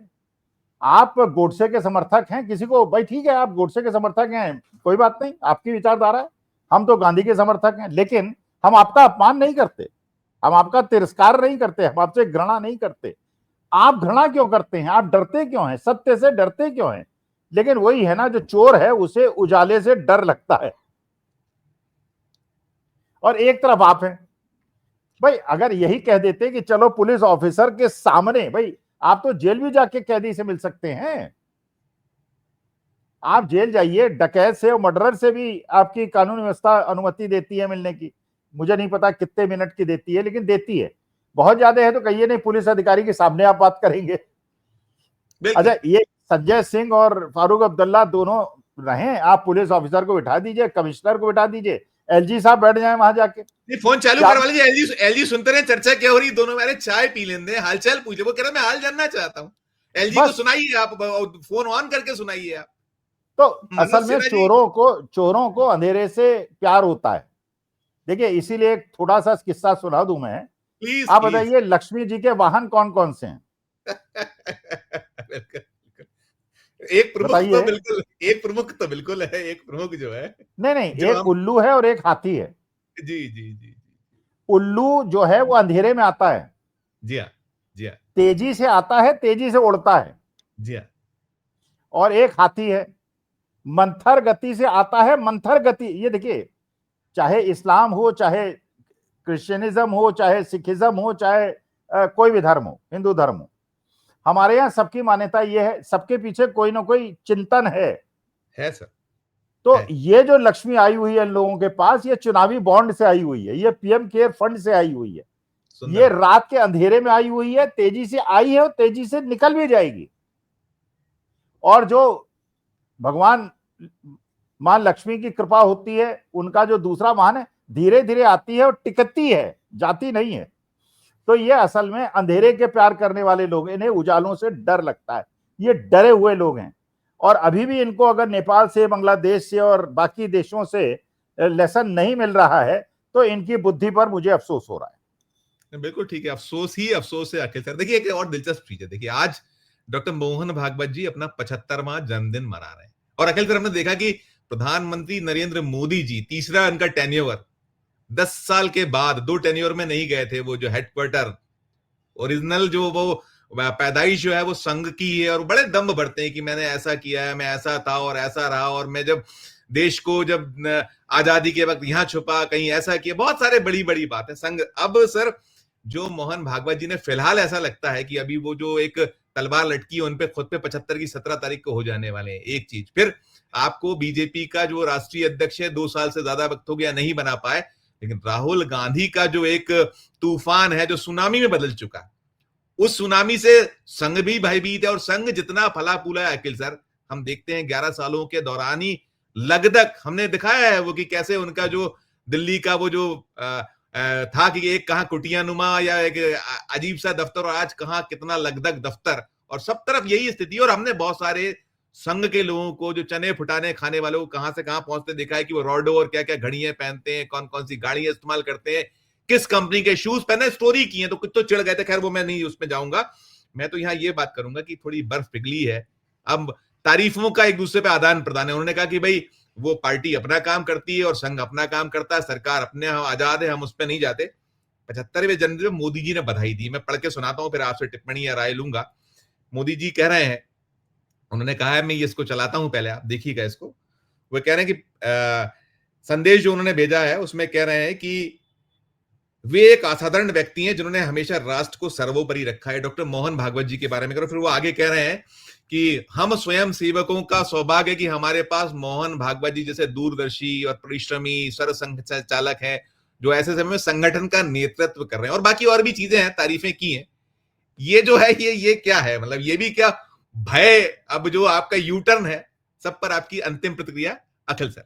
आप गोडसे के समर्थक हैं, किसी को भाई ठीक है, आप गोडसे के समर्थक हैं, कोई बात नहीं, आपकी विचारधारा है। हम तो गांधी के समर्थक हैं, लेकिन हम आपका अपमान नहीं करते, हम आपका तिरस्कार नहीं करते, हम आपसे घृणा नहीं करते। आप घृणा क्यों करते हैं? आप डरते क्यों हैं? सत्य से डरते क्यों हैं? लेकिन वही है ना, जो चोर है उसे उजाले से डर लगता है। और एक तरफ आप हैं। भाई अगर यही कह देते कि चलो पुलिस ऑफिसर के सामने, भाई आप तो जेल भी जाके कैदी से मिल सकते हैं। आप जेल जाइए, डकैत से और मर्डरर से भी आपकी कानून व्यवस्था अनुमति देती है मिलने की। मुझे नहीं पता कितने मिनट की देती है, लेकिन देती है। बहुत ज्यादा है तो कहिए नहीं, पुलिस अधिकारी के सामने आप बात करेंगे। अच्छा, ये संजय सिंह और फारूक अब्दुल्ला दोनों रहें, आप पुलिस ऑफिसर को बिठा दीजिए, कमिश्नर को बिठा दीजिए, एलजी साहब बैठ जाए वहां जाके। नहीं, फोन चालू क्या- करवा लीजिए, एलजी सुनते रहे, चर्चा क्या हो रही दोनों में, अरे चाय पी लेंगे, हालचाल पूछे, वो कह रहा मैं हाल जानना चाहता हूं। एलजी को बस। सुनाइए आप, फोन ऑन करके सुनाइए आप। तो मनोज असल में सिन्हा जी, चोरों को अंधेरे से प्यार होता है। देखिए, इसीलिए एक थोड़ा सा किस्सा सुना दूं मैं। प्लीज आप प्लीज। बताइए, लक्ष्मी जी के वाहन कौन कौन से हैं? बताइए। एक प्रमुख तो बिल्कुल है, एक प्रमुख जो है, नहीं नहीं, जो एक हम, उल्लू है और एक हाथी है। जी जी जी उल्लू जो है वो अंधेरे में आता है, जी हाँ, जी हाँ, तेजी से आता है, तेजी से उड़ता है। जी हाँ, और एक हाथी है, मंथर गति से आता है, मंथर गति। ये देखिए, चाहे इस्लाम हो, चाहे क्रिश्चियनिज्म हो, चाहे सिखिज्म हो, चाहे कोई भी धर्म हो, हिंदू धर्म हो, हमारे यहाँ सबकी मान्यता ये है, सबके पीछे कोई ना कोई चिंतन है। सर, तो है, ये जो लक्ष्मी आई हुई है इन लोगों के पास, ये चुनावी बॉन्ड से आई हुई है, ये पीएम केयर फंड से आई हुई है, सुंदर ये रात के अंधेरे में आई हुई है, तेजी से आई है और तेजी से निकल भी जाएगी। और जो भगवान मां लक्ष्मी की कृपा होती है, उनका जो दूसरा वाहन है, धीरे धीरे आती है और टिकती है, जाती नहीं है। तो ये असल में अंधेरे के प्यार करने वाले लोग, इन्हें उजालों से डर लगता है, ये डरे हुए लोग हैं। और अभी भी इनको अगर नेपाल से, बांग्लादेश से और बाकी देशों से लेसन नहीं मिल रहा है, तो इनकी बुद्धि पर मुझे अफसोस हो रहा है। बिल्कुल ठीक है, अफसोस ही अफसोस है अखिल सर। देखिए, एक और दिलचस्प चीज है, देखिए आज डॉक्टर मोहन भागवत जी अपना 75वां जन्मदिन मना रहे हैं, और अखिल सर हमने देखा कि प्रधानमंत्री नरेंद्र मोदी जी, तीसरा उनका टेन्योर, 10 साल के बाद, 2 टेन्योर में नहीं गए थे, वो जो हेडक्वार्टर ओरिजिनल जो वो पैदाइश जो है वो संघ की है, और बड़े दम्भ भरते हैं कि मैंने ऐसा किया है, मैं ऐसा था और ऐसा रहा, और मैं जब देश को जब आजादी के वक्त यहां छुपा, कहीं ऐसा किया, बहुत सारे बड़ी बड़ी बातें संघ। अब सर जो मोहन भागवत जी ने, फिलहाल ऐसा लगता है कि अभी वो जो एक तलवार लटकी है उन पे, खुद पे 75 की 17 तारीख को हो जाने वाले हैं। एक चीज फिर, आपको बीजेपी का जो राष्ट्रीय अध्यक्ष है 2 साल से ज्यादा वक्त हो गया, नहीं बना पाए, लेकिन राहुल गांधी का जो एक तूफान है जो सुनामी में बदल चुका, उस सुनामी से संघ भी भयभीत है। और संघ जितना फला फूला है अखिल सर, हम देखते हैं 11 सालों के दौरान ही लगभग हमने दिखाया है वो, कि कैसे उनका जो दिल्ली का वो जो था कि एक कहां कुटिया नुमा या एक अजीब सा दफ्तर, और आज कहां कितना लगभग दफ्तर, और सब तरफ यही स्थिति। और हमने बहुत सारे संघ के लोगों को, जो चने फुटाने खाने वालों को, कहां से कहां पहुंचते देखा है कि वो रॉडो और क्या क्या घड़ियां पहनते हैं, कौन कौन सी गाड़ियां इस्तेमाल करते हैं, किस कंपनी के शूज पहने, स्टोरी की है, तो कुछ तो चिढ़ गए थे। खैर वो मैं नहीं उसमें जाऊंगा, मैं तो यहां ये बात करूंगा कि थोड़ी बर्फ पिघली है, अब तारीफों का एक दूसरे पे आदान प्रदान है। उन्होंने कहा कि भाई वो पार्टी अपना काम करती है और संघ अपना काम करता है, सरकार अपने आजाद है, हम उस पर नहीं जाते। 75वें जन्मदिन में मोदी जी ने बधाई दी, मैं पढ़ के सुनाता हूं, फिर आपसे टिप्पणी या राय लूंगा। मोदी जी कह रहे हैं, उन्होंने कहा है, मैं ये इसको चलाता हूं, पहले आप देखिएगा इसको। वो कह रहे हैं कि संदेश जो उन्होंने भेजा है उसमें कह रहे हैं कि वे एक असाधारण व्यक्ति हैं जिन्होंने हमेशा राष्ट्र को सर्वोपरि रखा है। डॉक्टर मोहन भागवत जी के बारे में करो। फिर वो आगे कह रहे हैं कि हम स्वयं सेवकों का सौभाग्य है कि हमारे पास मोहन भागवत जी जैसे दूरदर्शी और परिश्रमी सरसंघ चालक हैं, जो ऐसे समय में संगठन का नेतृत्व कर रहे हैं, और बाकी और भी चीजें हैं, तारीफें की हैं। ये जो है ये क्या है, मतलब ये भी क्या भय, अब जो आपका यू टर्न है, सब पर आपकी अंतिम प्रतिक्रिया अखिल सर।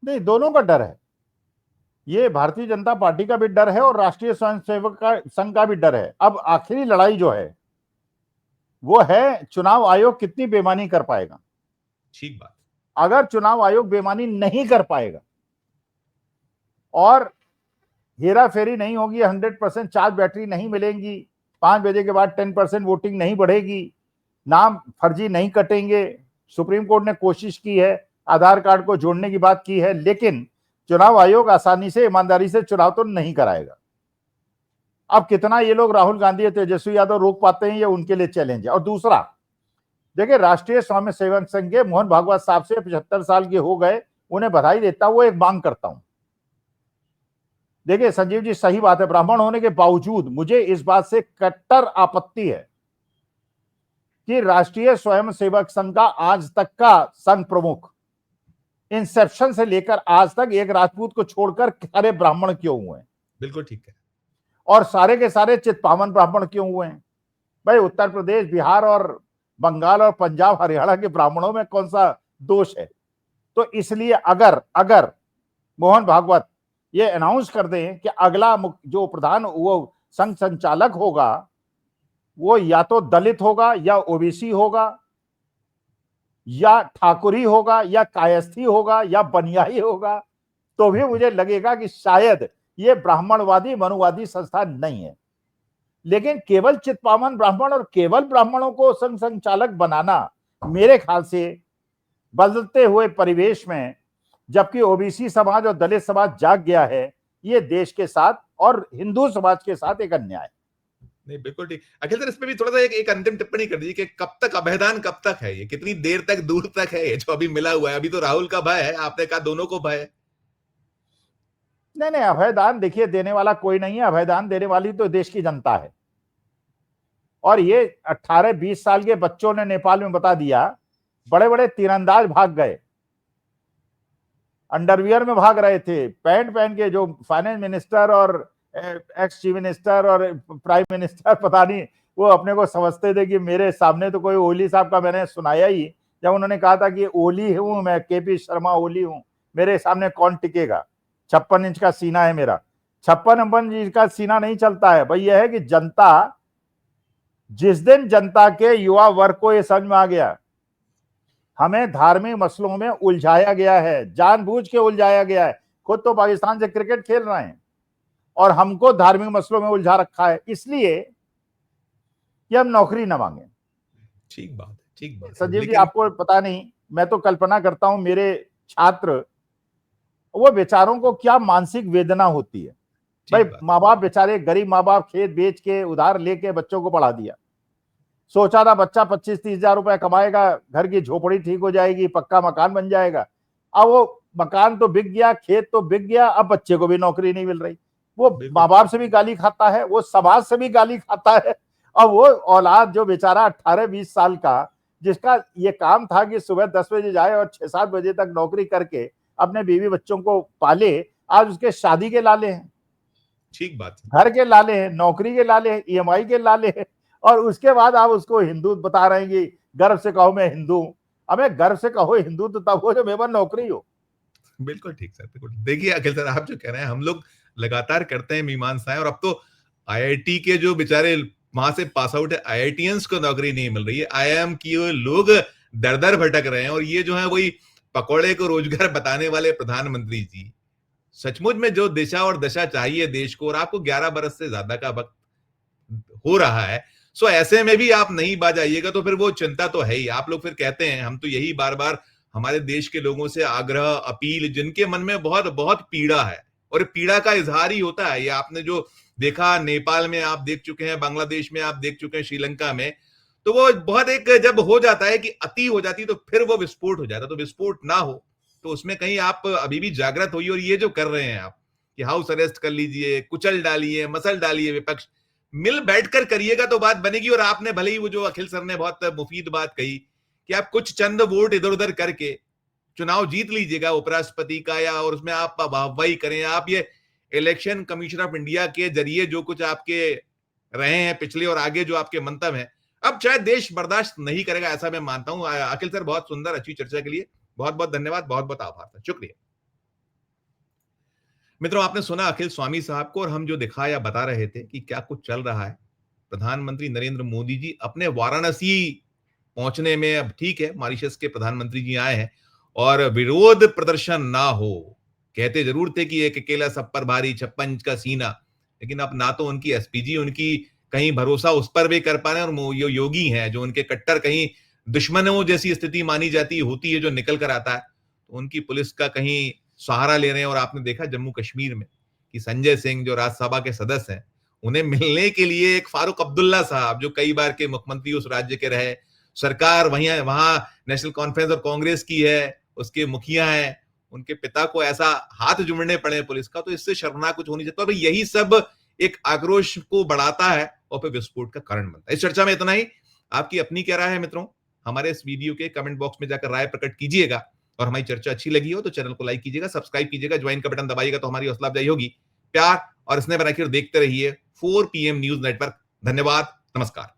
नहीं, दोनों का डर है। ये भारतीय जनता पार्टी का भी डर है और राष्ट्रीय स्वयंसेवक संघ का भी डर है। अब आखिरी लड़ाई जो है वो है चुनाव आयोग कितनी बेईमानी कर पाएगा। ठीक बात। अगर चुनाव आयोग बेईमानी नहीं कर पाएगा और हेरा फेरी नहीं होगी, 100% चार्ज बैटरी नहीं मिलेंगी, 5 बजे के बाद 10% वोटिंग नहीं बढ़ेगी, नाम फर्जी नहीं कटेंगे, सुप्रीम कोर्ट ने कोशिश की है, आधार कार्ड को जोड़ने की बात की है, लेकिन चुनाव आयोग आसानी से, ईमानदारी से चुनाव तो नहीं कराएगा। अब कितना ये लोग राहुल गांधी और तेजस्वी यादव रोक पाते हैं, ये उनके लिए चैलेंज है। और दूसरा, देखिए, राष्ट्रीय स्वयंसेवक संघ के मोहन भागवत साहब से 75 साल के हो गए, उन्हें बधाई देता हूं। वो एक मांग करता हूं, देखिए संजीव जी, सही बात है, ब्राह्मण होने के बावजूद मुझे इस बात से कट्टर आपत्ति है कि राष्ट्रीय स्वयंसेवक संघ का आज तक का संघ प्रमुख, इंसेप्शन से लेकर आज तक, एक राजपूत को छोड़कर सारे ब्राह्मण क्यों हुए हैं? बिल्कुल ठीक है। और सारे के सारे चित्पावन ब्राह्मण क्यों हुए हैं? भाई, उत्तर प्रदेश, बिहार और बंगाल और पंजाब, हरियाणा के ब्राह्मणों में कौन सा दोष है? तो इसलिए अगर मोहन भागवत ये अनाउंस कर दें कि अगला जो प्रधान वो संघ संचालक होगा वो या तो दलित होगा या ओबीसी होगा या ठाकुरी होगा या कायस्थी होगा या बनियाई होगा, तो भी मुझे लगेगा कि शायद ये ब्राह्मणवादी मनुवादी संस्था नहीं है। लेकिन केवल चित्पावन ब्राह्मण और केवल ब्राह्मणों को संघ संचालक बनाना मेरे ख्याल से बदलते हुए परिवेश में, जबकि ओबीसी समाज और दलित समाज जाग गया है, ये देश के साथ और हिंदू समाज के साथ एक अन्याय है। नहीं बिल्कुल ठीक। अखिल सर, इसमें भी थोड़ा सा एक अंतिम टिप्पणी कर दीजिए कि कब तक अभयदान, कब तक है ये, कितनी देर तक दूर तक है ये जो अभी मिला हुआ है? अभी तो राहुल का भय है, आपने कहा दोनों को भय है। नहीं, अभयदान देखिए देने वाला कोई नहीं है, अभयदान देने वाली तो देश की जनता है। और ये 18-20 साल के बच्चों ने नेपाल में बता दिया, बड़े बड़े तीरंदाज भाग गए, अंडरवियर में भाग रहे थे, पैंट पहन के, जो फाइनेंस मिनिस्टर और एक्स चीफ मिनिस्टर और प्राइम मिनिस्टर पता नहीं वो अपने को समझते थे कि मेरे सामने तो कोई ओली साहब का मैंने सुनाया ही, जब उन्होंने कहा था कि ओली हूं मैं, केपी शर्मा ओली हूं, मेरे सामने कौन टिकेगा, 56 इंच का सीना है मेरा। 56 इंच का सीना नहीं चलता है भाई। यह है कि जनता, जिस दिन जनता के युवा वर्ग को यह समझ में आ गया हमें धार्मिक मसलों में उलझाया गया है, जानबूझ के उलझाया गया है, खुद तो पाकिस्तान से क्रिकेट खेल रहे हैं और हमको धार्मिक मसलों में उलझा रखा है, इसलिए कि हम नौकरी न मांगे। ठीक बात है, ठीक बात है। संजीव जी, आपको पता नहीं, मैं तो कल्पना करता हूं मेरे छात्र, वो बेचारों को क्या मानसिक वेदना होती है। भाई माँ बाप बेचारे, गरीब माँ बाप खेत बेच के उधार लेके बच्चों को पढ़ा दिया, सोचा था बच्चा 25-30 हजार रुपए कमाएगा, घर की झोपड़ी ठीक हो जाएगी, पक्का मकान बन जाएगा। अब वो मकान तो बिक गया, खेत तो बिक गया, अब बच्चे को भी नौकरी नहीं मिल रही। वो माँ बाप से भी गाली खाता है, वो समाज से भी गाली खाता है। अब वो औलाद जो बेचारा 18-20 साल का, जिसका ये काम था कि सुबह 10 बजे जाए और 6-7 बजे तक नौकरी करके अपने बीवी बच्चों को पाले, आज उसके शादी के लाले हैं, ठीक बात है, घर के लाले हैं, नौकरी के लाले हैं, ईएमआई के लाले हैं, और उसके बाद आप उसको हिंदू बता रहे हैं कि गर्व से कहो मैं हिंदू हूं। हमें गर्व से कहो हिंदू तो तब हो जब मेरे पास नौकरी हो। बिल्कुल ठीक सर, बिल्कुल। देखिए अखिल सर, आप जो कह रहे हैं, हम लोग लगातार करते हैं मीमांसाएं, और अब तो आईआईटी के जो बेचारे वहां से पास आउट है, आईआईटीएंस को नौकरी नहीं मिल रही है, आईआईएम की लोग दर दर भटक रहे हैं, और ये जो है वही पकौड़े को रोजगार बताने वाले प्रधानमंत्री जी, सचमुच में जो दिशा और दशा चाहिए देश को, और आपको 11 बरस से ज्यादा का वक्त हो रहा है, सो ऐसे में भी आप नहीं बाज आइएगा तो फिर वो चिंता तो है ही। आप लोग फिर कहते हैं, हम तो यही बार बार हमारे देश के लोगों से आग्रह, अपील, जिनके मन में बहुत बहुत पीड़ा है, और पीड़ा का इजहार ही होता है। ये आपने जो देखा नेपाल में आप देख चुके हैं, बांग्लादेश में आप देख चुके हैं, श्रीलंका में, तो वो बहुत एक जब हो जाता है कि अति हो जाती तो फिर वो विस्फोट हो जाता है। तो विस्फोट ना हो तो उसमें कहीं आप अभी भी जागृत होइए, और ये जो कर रहे हैं आप कि हाउस अरेस्ट कर लीजिए, कुचल डालिए, मसल डालिए, विपक्ष मिल बैठकर करिएगा तो बात बनेगी। और आपने भले ही वो जो अखिल सर ने बहुत मुफीद बात कही कि आप कुछ चंद वोट इधर उधर करके चुनाव जीत लीजिएगा उपराष्ट्रपति का, या और उसमें आप वाहवाही करें। आप ये इलेक्शन कमीशन ऑफ इंडिया के जरिए जो कुछ आपके रहे हैं पिछले और आगे जो आपके मंतव्य हैं, अब शायद देश बर्दाश्त नहीं करेगा, ऐसा मैं मानता हूं। अखिल सर, बहुत सुंदर अच्छी चर्चा के लिए बहुत बहुत धन्यवाद, बहुत बहुत आभार सर, शुक्रिया। मित्रों, आपने सुना अखिल स्वामी साहब को, और हम जो दिखा या बता रहे थे कि क्या कुछ चल रहा है। प्रधानमंत्री नरेंद्र मोदी जी अपने वाराणसी पहुंचने में, अब ठीक है मॉरिशस के प्रधानमंत्री जी आए हैं, और विरोध प्रदर्शन ना हो, कहते जरूर थे कि एक अकेला सब पर भारी, 56 इंच का सीना, लेकिन अब ना तो उनकी एसपीजी उनकी कहीं भरोसा उस पर भी कर पा रहे हैं, और योगी हैं जो उनके कट्टर कहीं दुश्मनों जैसी स्थिति मानी जाती होती है जो निकल कर आता है, तो उनकी पुलिस का कहीं सहारा ले रहे हैं। और आपने देखा जम्मू कश्मीर में कि संजय सिंह जो राज्यसभा के सदस्य हैं, उन्हें मिलने के लिए एक फारूक अब्दुल्ला साहब जो कई बार के मुख्यमंत्री उस राज्य के रहे, सरकार वहां नेशनल कॉन्फ्रेंस और कांग्रेस की है, उसके मुखिया हैं, उनके पिता को ऐसा हाथ जुड़ने पड़े पुलिस का, तो इससे शर्मनाक कुछ होनी चाहिए। तो यही सब एक आक्रोश को बढ़ाता है और फिर विस्फोट का कारण बनता है। इस चर्चा में इतना ही। आपकी अपनी क्या राय है मित्रों? हमारे इस वीडियो के कमेंट बॉक्स में जाकर राय प्रकट कीजिएगा, और हमारी चर्चा अच्छी लगी हो तो चैनल को लाइक कीजिएगा, सब्सक्राइब कीजिएगा, ज्वाइन का बटन दबाइएगा तो हमारी हौसला अफजाई होगी। प्यार और स्नेह बनाकर देखते रहिए 4 PM न्यूज नेटवर्क। धन्यवाद, नमस्कार।